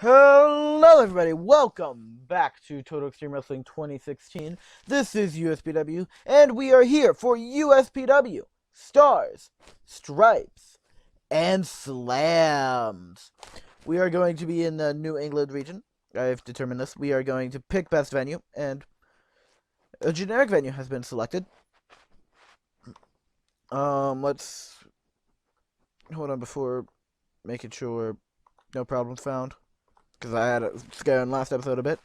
Hello everybody, welcome back to Total Extreme Wrestling 2016. This is USPW, and we are here for USPW Stars, Stripes, and Slams. We are going to be in the New England region. I've determined this. We are going to pick best venue, and a generic venue has been selected. Let's hold on before making sure no problems found. Because I had a scare in last episode a bit.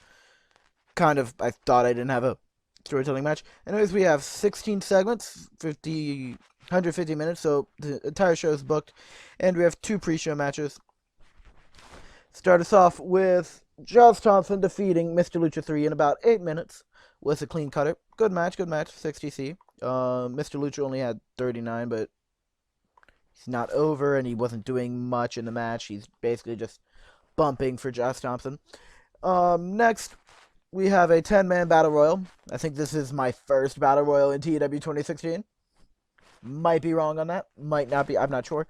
I thought I didn't have a storytelling match. Anyways, we have 16 segments, 150 minutes, so the entire show is booked. And we have 2 pre-show matches. Start us off with Josh Thompson defeating Mr. Lucha 3 in about 8 minutes with a clean cutter. Good match, 60C. Mr. Lucha only had 39, but he's not over, and he wasn't doing much in the match. He's basically just bumping for Josh Thompson. Next, we have a 10-man battle royal. I think this is my first battle royal in TEW 2016. Might be wrong on that. Might not be. I'm not sure.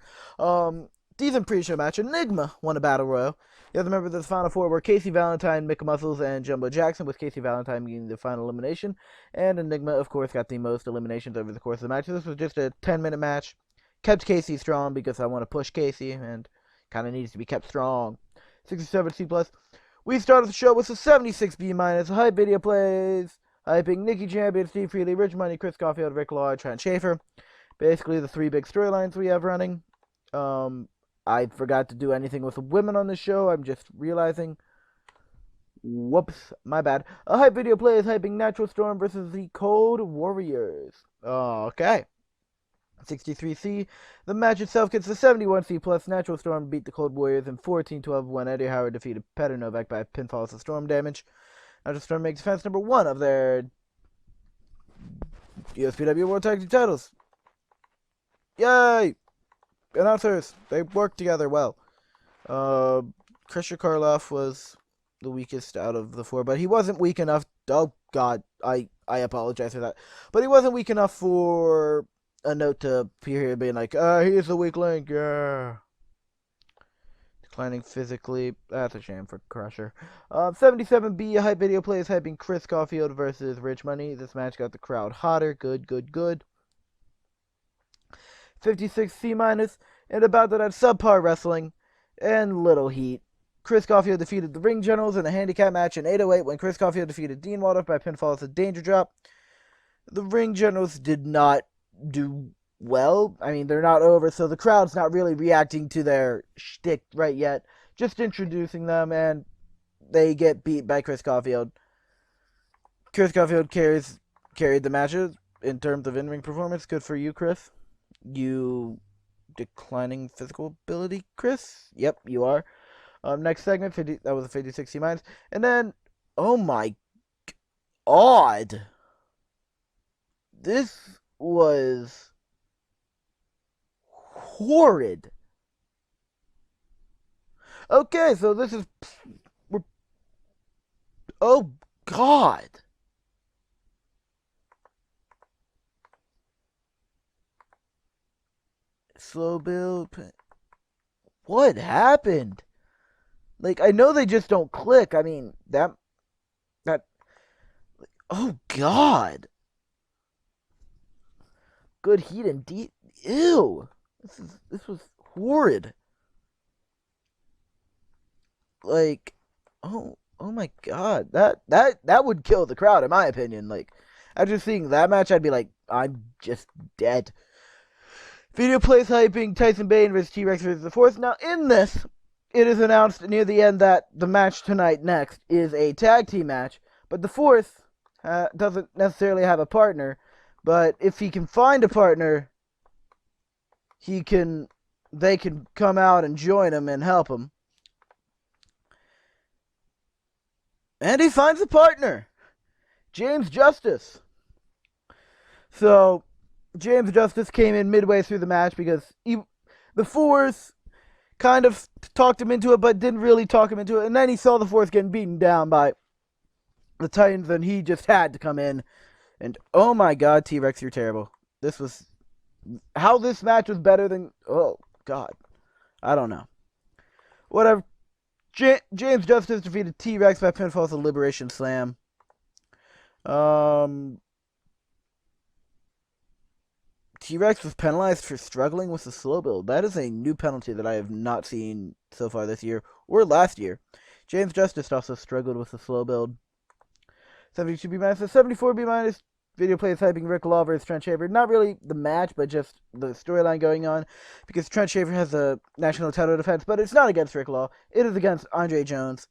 Decent pre-show match. Enigma won a battle royal. You have to remember the final 4 were Casey Valentine, Mick Muscles, and Jumbo Jackson, with Casey Valentine getting the final elimination. And Enigma, of course, got the most eliminations over the course of the match. This was just a 10-minute match. Kept Casey strong because I want to push Casey, and kind of needs to be kept strong. 67C+. We started the show with a 76B-. Hype video plays, hyping Nikki Champion, Steve Freely, Rich Money, Chris Caulfield, Rick Law, Trent Schaefer. Basically the 3 big storylines we have running. I forgot to do anything with the women on the show. I'm just realizing. Whoops, my bad. A hype video play is hyping Natural Storm versus the Cold Warriors. Okay. 63C. The match itself gets the 71C+. Natural Storm beat the Cold Warriors in 14-12 when Eddie Howard defeated Petter Novak by pinfall as a storm damage. Natural Storm makes defense number 1 of their USPW World Tag Team titles. Yay! Announcers, they work together well. Krisha Karloff was the weakest out of the 4, but he wasn't weak enough. Oh God, I apologize for that. But he wasn't weak enough for a note to appear here being like, he's the weak link, yeah. Declining physically. That's a shame for Crusher. 77B, a hype video play is hyping Chris Caulfield versus Rich Money. This match got the crowd hotter. Good. 56C-, and about that, subpar wrestling and little heat. Chris Caulfield defeated the Ring Generals in a handicap match in 808 when Chris Caulfield defeated Dean Waldorf by pinfall as a danger drop. The Ring Generals did not do well. I mean, they're not over, so the crowd's not really reacting to their shtick right yet. Just introducing them, and they get beat by Chris Caulfield. Chris Caulfield carried the matches in terms of in-ring performance. Good for you, Chris. You declining physical ability, Chris? Yep, you are. Next segment, that was a 50-60 and then, oh my God, this was horrid. Okay, so this is, oh God. Slow build. What happened? Like, I know they just don't click. I mean, that, oh God. Good heat and deep. Ew. This was horrid. Like, oh my God. That would kill the crowd, in my opinion. Like, after seeing that match, I'd be like, I'm just dead. Video plays hyping Tyson Bane versus T-Rex versus the Force. Now, in this, it is announced near the end that the match tonight next is a tag team match, but the Force doesn't necessarily have a partner, but if he can find a partner, they can come out and join him and help him. And he finds a partner, James Justice. So James Justice came in midway through the match because the Force kind of talked him into it, but didn't really talk him into it. And then he saw the Force getting beaten down by the Titans, and he just had to come in. And oh my God, T-Rex, you're terrible. How this match was better than, oh God, I don't know. Whatever. James Justice defeated T-Rex by pinfall with a Liberation Slam. T-Rex was penalized for struggling with the slow build. That is a new penalty that I have not seen so far this year or last year. James Justice also struggled with the slow build. 72B minus, 74B minus. Video plays hyping Rick Law versus Trent Shaver. Not really the match, but just the storyline going on. Because Trent Shaver has a national title defense, but it's not against Rick Law. It is against Andre Jones.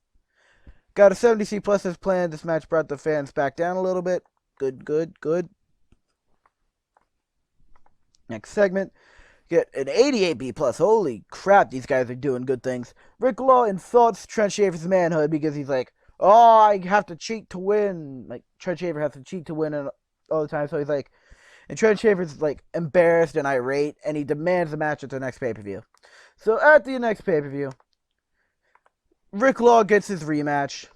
Got a 70C plus as planned. This match brought the fans back down a little bit. Good. Next segment. Get an 88B plus. Holy crap, these guys are doing good things. Rick Law insults Trent Shaver's manhood because he's like, oh, I have to cheat to win. Like, Trent Shaver has to cheat to win all the time. So he's like, and Trent Shaver's like embarrassed and irate, and he demands a match at the next pay-per-view. So at the next pay-per-view, Rick Law gets his rematch.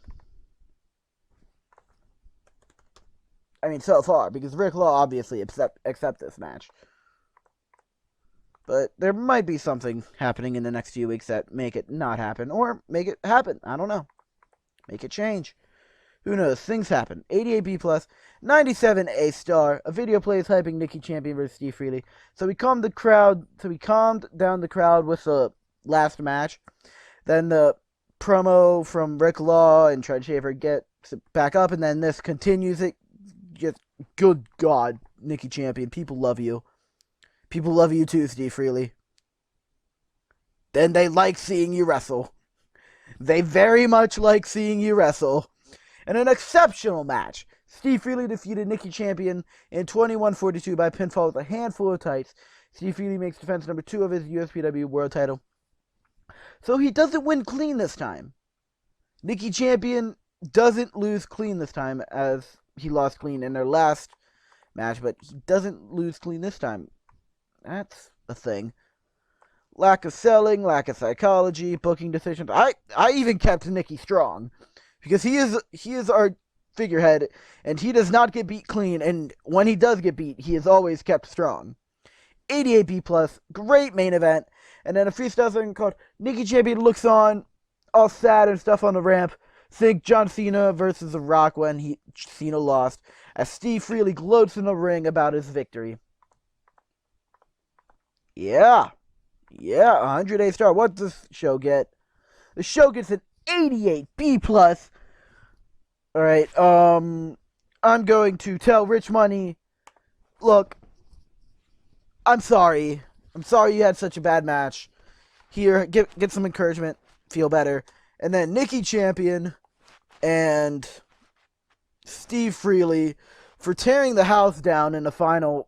I mean, so far, because Rick Law obviously accept this match. But there might be something happening in the next few weeks that make it not happen, or make it happen. I don't know. Make it change. Who knows? Things happen. 88B plus, 97 A star. A video plays hyping Nikki Champion versus Steve Freely. So we calmed down the crowd with the last match. Then the promo from Rick Law and Trent Shaver gets back up, and then this continues it. Just good God, Nikki Champion. People love you. People love you too, Steve Freely. Then they like seeing you wrestle. They very much like seeing you wrestle. In an exceptional match, Steve Freely defeated Nikki Champion in 21-42 by pinfall with a handful of tights. Steve Freely makes defense number 2 of his USPW world title. So he doesn't win clean this time. Nikki Champion doesn't lose clean this time, as he lost clean in their last match, but he doesn't lose clean this time. That's a thing. Lack of selling, lack of psychology, booking decisions. I even kept Nikki strong because he is our figurehead, and he does not get beat clean. And when he does get beat, he is always kept strong. 88B plus, great main event, and then a freestyle segment called Nikki Champion looks on, all sad and stuff on the ramp. Think John Cena versus The Rock when Cena lost, as Steve Freely gloats in the ring about his victory. Yeah, 100 A star. What does the show get? The show gets an 88B plus. Alright, I'm going to tell Rich Money, look, I'm sorry. I'm sorry you had such a bad match. Here, get some encouragement, feel better. And then Nikki Champion and Steve Freely for tearing the house down in the final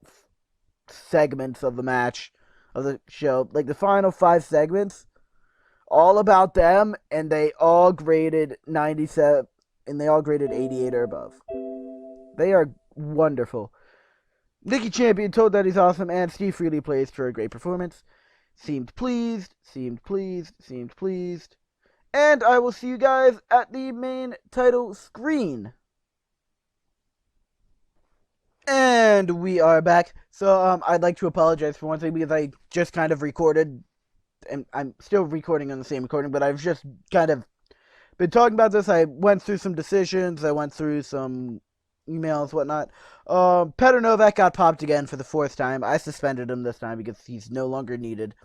segments of the match. Of the show, like the final 5 segments, all about them, and they all graded 97, and they all graded 88 or above. They are wonderful. Nikki Champion told that he's awesome, and Steve Freely plays for a great performance. Seemed pleased, and I will see you guys at the main title screen. And we are back. So, I'd like to apologize for one thing, because I just kind of recorded, and I'm still recording on the same recording, but I've just kind of been talking about this. I went through some decisions, I went through some emails, whatnot. Petr Novak got popped again for the 4th time. I suspended him this time because he's no longer needed.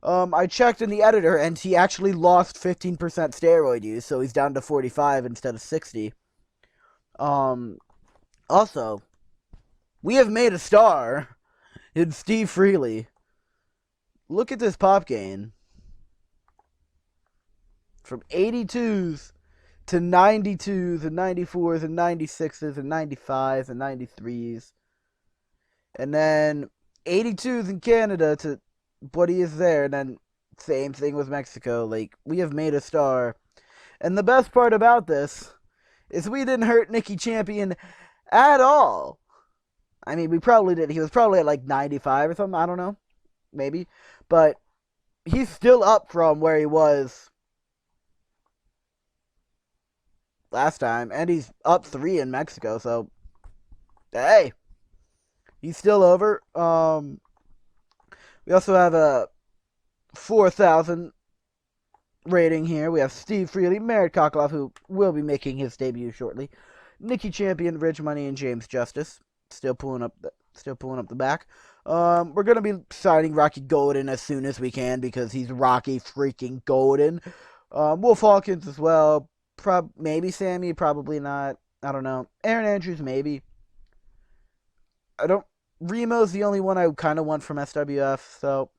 I checked in the editor, and he actually lost 15% steroid use, so he's down to 45 instead of 60. Also, we have made a star in Steve Freely. Look at this pop gain. From 82s to 92s and 94s and 96s and 95s and 93s. And then 82s in Canada to what he is there. And then same thing with Mexico. Like, we have made a star. And the best part about this is we didn't hurt Nikki Champion at all. I mean, we probably did. He was probably at like 95 or something. I don't know. Maybe. But he's still up from where he was last time. And he's up 3 in Mexico. So, hey. He's still over. We also have a 4,000 rating here. We have Steve Freely, Merritt Kokolov, who will be making his debut shortly, Nikki Champion, Rich Money, and James Justice. Still pulling up the back. We're gonna be signing Rocky Golden as soon as we can because he's Rocky freaking Golden. Wolf Hawkins as well. Maybe Sammy, probably not. I don't know. Aaron Andrews, maybe. Remo's the only one I kind of want from SWF. So,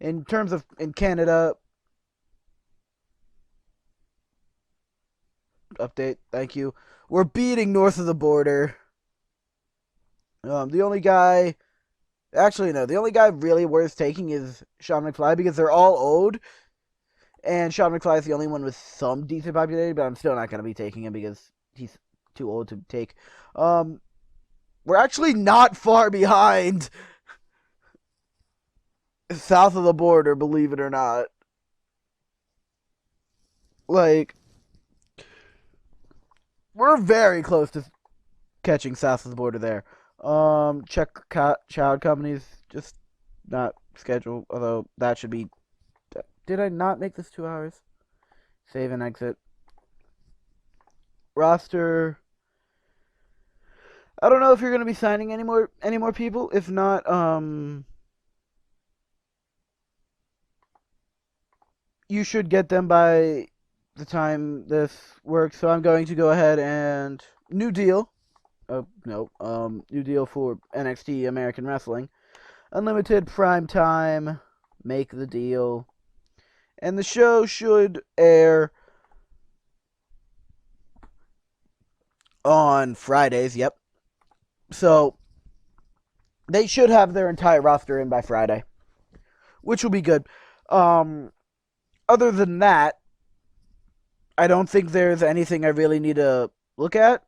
in terms of in Canada, update. Thank you. We're beating north of the border. The only guy, actually no, the only guy really worth taking is Sean McFly because they're all old, and Sean McFly is the only one with some decent popularity. But I'm still not going to be taking him because he's too old to take. We're actually not far behind south of the border, believe it or not. Like, we're very close to catching south of the border there. Check child companies, just not scheduled, although that should be. Did I not make this 2 hours? Save and exit. Roster. I don't know if you're gonna be signing any more people. If not, you should get them by the time this works. So I'm going to go ahead and new deal. New deal for NXT American Wrestling. Unlimited prime time. Make the deal. And the show should air on Fridays, yep. So, they should have their entire roster in by Friday, which will be good. Other than that, I don't think there's anything I really need to look at.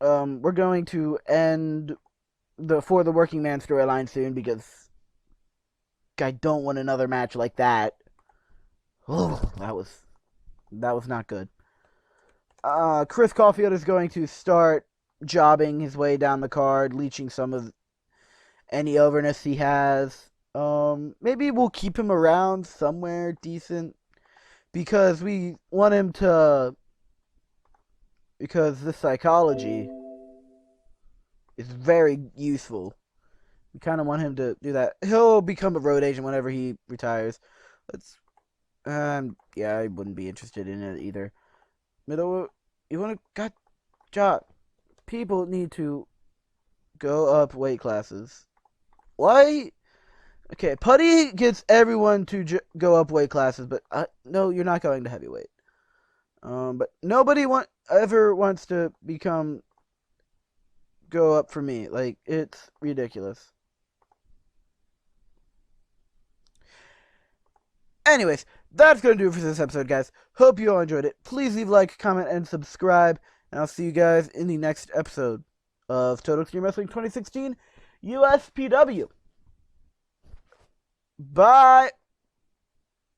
We're going to end for the working man storyline soon because I don't want another match like that. Oh, that was not good. Chris Caulfield is going to start jobbing his way down the card, leeching some of any overness he has. Maybe we'll keep him around somewhere decent because we want him to. Because the psychology is very useful. We kind of want him to do that. He'll become a road agent whenever he retires. Yeah, I wouldn't be interested in it either. You want to job? People need to go up weight classes. Why? Okay, Putty gets everyone to go up weight classes, but no, you're not going to heavyweight. But nobody ever wants to go up for me. Like, it's ridiculous. Anyways, that's going to do it for this episode, guys. Hope you all enjoyed it. Please leave a like, comment, and subscribe. And I'll see you guys in the next episode of Total Extreme Wrestling 2016 USPW. Bye.